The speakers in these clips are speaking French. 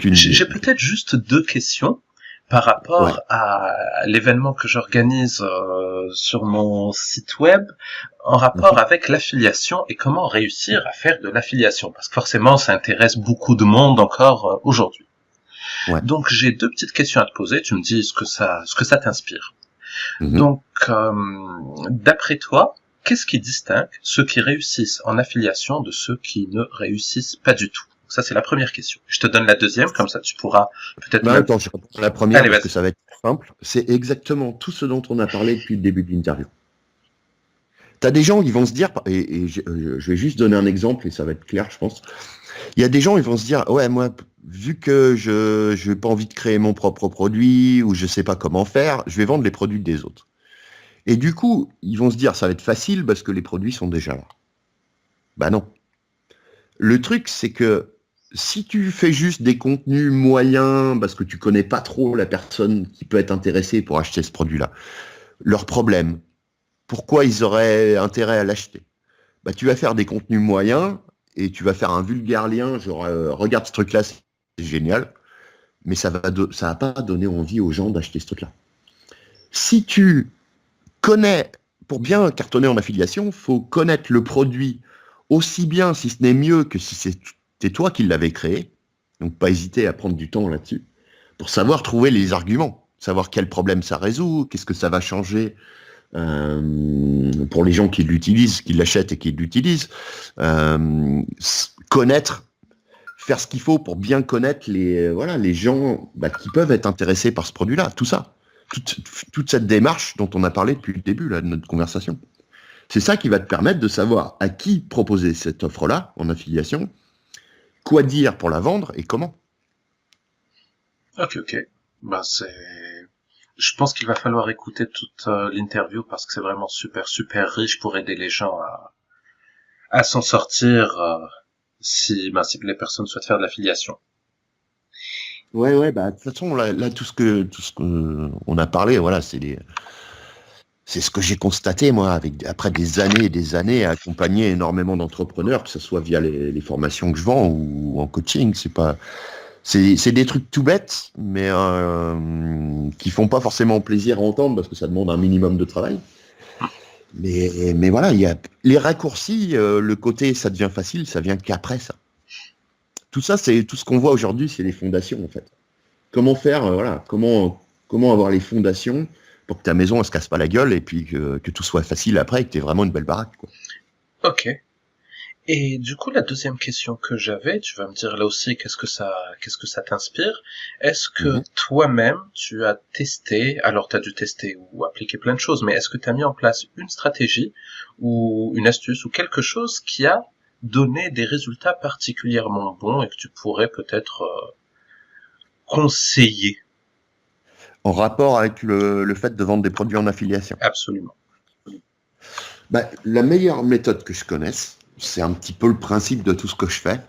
J'ai peut-être juste deux questions par Ouais. rapport à l'événement que j'organise sur mon site web en rapport Mhm. avec l'affiliation et comment réussir à faire de l'affiliation parce que forcément ça intéresse beaucoup de monde encore aujourd'hui. Ouais. Donc j'ai deux petites questions à te poser, tu me dis ce que ça t'inspire. Mhm. Donc d'après toi, qu'est-ce qui distingue ceux qui réussissent en affiliation de ceux qui ne réussissent pas du tout? Ça c'est la première question. Je te donne la deuxième, comme ça tu pourras peut-être Bah, même... attends, je réponds à la première Allez, parce que vas-y. ça va être simple. C'est exactement tout ce dont on a parlé depuis le début de l'interview. T'as des gens qui vont se dire, et je vais juste donner un exemple et ça va être clair, je pense. Il y a des gens, ils vont se dire, ouais, moi, vu que je n'ai pas envie de créer mon propre produit ou je sais pas comment faire, je vais vendre les produits des autres. Et du coup, ils vont se dire, ça va être facile parce que les produits sont déjà là. Bah non. Le truc, c'est que si tu fais juste des contenus moyens parce que tu connais pas trop la personne qui peut être intéressée pour acheter ce produit-là, leur problème, pourquoi ils auraient intérêt à l'acheter? Bah, tu vas faire des contenus moyens et tu vas faire un vulgaire lien, genre regarde ce truc-là, c'est génial, mais ça va pas donner envie aux gens d'acheter ce truc-là. Si tu connais, pour bien cartonner en affiliation, faut connaître le produit aussi bien, si ce n'est mieux, que si c'est toi qui l'avais créé. Donc pas hésiter à prendre du temps là-dessus pour savoir trouver les arguments, savoir quel problème ça résout, qu'est-ce que ça va changer pour les gens qui l'utilisent, qui l'achètent et qui l'utilisent. Connaître, faire ce qu'il faut pour bien connaître les gens qui peuvent être intéressés par ce produit-là, tout ça. Toute, toute cette démarche dont on a parlé depuis le début là, de notre conversation. C'est ça qui va te permettre de savoir à qui proposer cette offre-là en affiliation, quoi dire pour la vendre et comment. Ok, ok. Bah c'est... Je pense qu'il va falloir écouter toute l'interview parce que c'est vraiment super, super riche pour aider les gens à s'en sortir si les personnes souhaitent faire de l'affiliation. Ouais, ouais, bah de toute façon là tout ce que on a parlé, voilà, c'est ce que j'ai constaté moi après des années et des années à accompagner énormément d'entrepreneurs, que ce soit via les formations que je vends ou en coaching. C'est des trucs tout bêtes, mais qui font pas forcément plaisir à entendre parce que ça demande un minimum de travail. Mais voilà, il y a les raccourcis, le côté ça devient facile, ça vient qu'après ça. Tout ça, c'est tout ce qu'on voit aujourd'hui, c'est les fondations en fait. Comment faire, voilà, comment avoir les fondations pour que ta maison elle se casse pas la gueule et puis que tout soit facile après et que tu aies vraiment une belle baraque, quoi. Ok. Et du coup, la deuxième question que j'avais, tu vas me dire là aussi qu'est-ce que ça t'inspire. Est-ce que Mhm. toi-même, tu as testé, alors tu as dû tester ou appliquer plein de choses, mais est-ce que tu as mis en place une stratégie ou une astuce ou quelque chose qui a donné des résultats particulièrement bons et que tu pourrais peut-être conseiller? En rapport avec le fait de vendre des produits en affiliation. Absolument. Bah, la meilleure méthode que je connaisse, c'est un petit peu le principe de tout ce que je fais.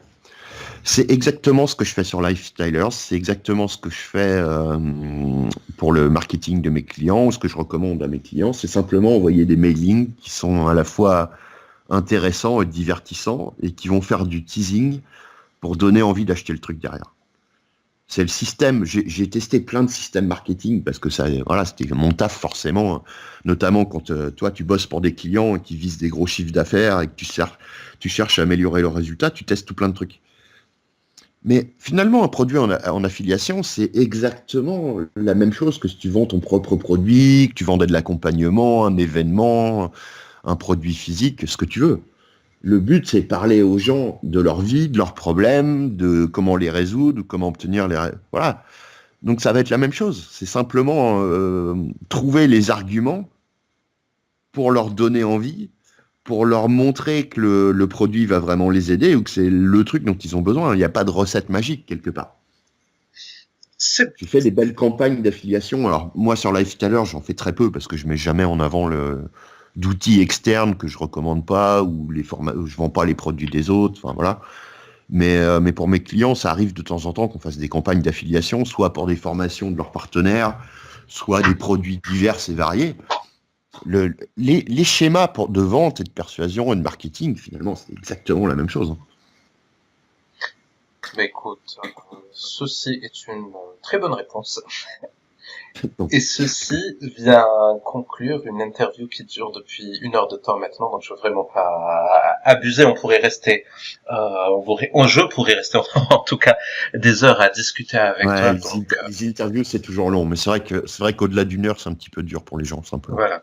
C'est exactement ce que je fais sur Lifestylers, c'est exactement ce que je fais pour le marketing de mes clients, ou ce que je recommande à mes clients. C'est simplement envoyer des mailings qui sont à la fois intéressants et divertissants et qui vont faire du teasing pour donner envie d'acheter le truc derrière. C'est le système. J'ai testé plein de systèmes marketing parce que ça, voilà, c'était mon taf forcément, notamment quand toi tu bosses pour des clients qui visent des gros chiffres d'affaires et que tu cherches à améliorer leurs résultats, tu testes tout plein de trucs. Mais finalement, un produit en affiliation, c'est exactement la même chose que si tu vends ton propre produit, que tu vendais de l'accompagnement, un événement, un produit physique, ce que tu veux. Le but, c'est parler aux gens de leur vie, de leurs problèmes, de comment les résoudre, comment obtenir Voilà. Donc ça va être la même chose. C'est simplement trouver les arguments pour leur donner envie, pour leur montrer que le produit va vraiment les aider ou que c'est le truc dont ils ont besoin. Il n'y a pas de recette magique quelque part. C'est J'ai fait des belles campagnes d'affiliation. Alors moi sur Lifestyler, j'en fais très peu parce que je mets jamais en avant d'outils externes que je recommande pas ou où je vends pas les produits des autres. Enfin voilà. Mais pour mes clients, ça arrive de temps en temps qu'on fasse des campagnes d'affiliation, soit pour des formations de leurs partenaires, soit des produits divers et variés. Les schémas de vente et de persuasion et de marketing, finalement, c'est exactement la même chose, hein. Bah écoute, ceci est une très bonne réponse. Donc, Et ceci vient conclure une interview qui dure depuis 1 heure de temps maintenant, donc je veux vraiment pas abuser. On pourrait rester, je pourrais rester en tout cas des heures à discuter avec ouais, toi. Donc les interviews, c'est toujours long, mais c'est vrai qu'au-delà d'une heure, c'est un petit peu dur pour les gens, simplement. voilà.